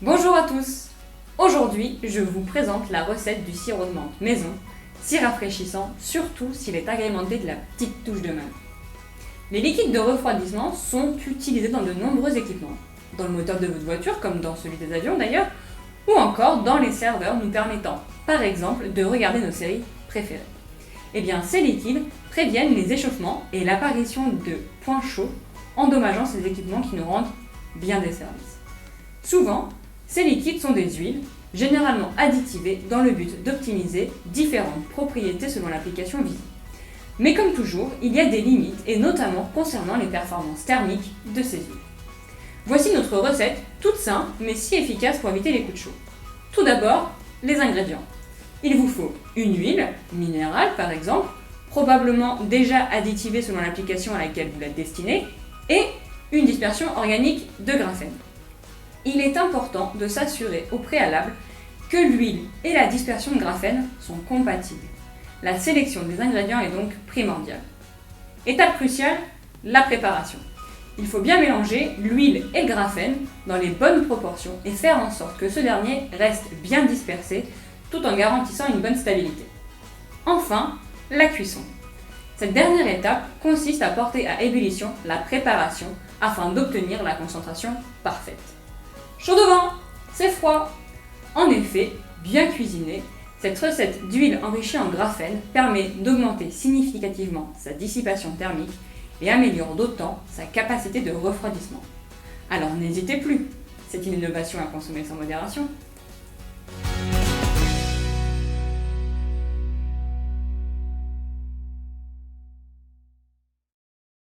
Bonjour à tous! Aujourd'hui, je vous présente la recette du sirop de menthe maison, si rafraîchissant, surtout s'il est agrémenté de la petite touche de menthe. Les liquides de refroidissement sont utilisés dans de nombreux équipements, dans le moteur de votre voiture comme dans celui des avions d'ailleurs, ou encore dans les serveurs nous permettant, par exemple, de regarder nos séries préférées. Eh bien, ces liquides préviennent les échauffements et l'apparition de points chauds, endommageant ces équipements qui nous rendent bien des services. Souvent, ces liquides sont des huiles, généralement additivées dans le but d'optimiser différentes propriétés selon l'application visée. Mais comme toujours, il y a des limites, et notamment concernant les performances thermiques de ces huiles. Voici notre recette, toute simple mais si efficace pour éviter les coups de chaud. Tout d'abord, les ingrédients. Il vous faut une huile, minérale par exemple, probablement déjà additivée selon l'application à laquelle vous la destinez, et une dispersion organique de graphène. Il est important de s'assurer au préalable que l'huile et la dispersion de graphène sont compatibles. La sélection des ingrédients est donc primordiale. Étape cruciale, la préparation. Il faut bien mélanger l'huile et le graphène dans les bonnes proportions et faire en sorte que ce dernier reste bien dispersé tout en garantissant une bonne stabilité. Enfin, la cuisson. Cette dernière étape consiste à porter à ébullition la préparation afin d'obtenir la concentration parfaite. Chaud devant, c'est froid. En effet, bien cuisinée, cette recette d'huile enrichie en graphène permet d'augmenter significativement sa dissipation thermique et améliore d'autant sa capacité de refroidissement. Alors n'hésitez plus, c'est une innovation à consommer sans modération.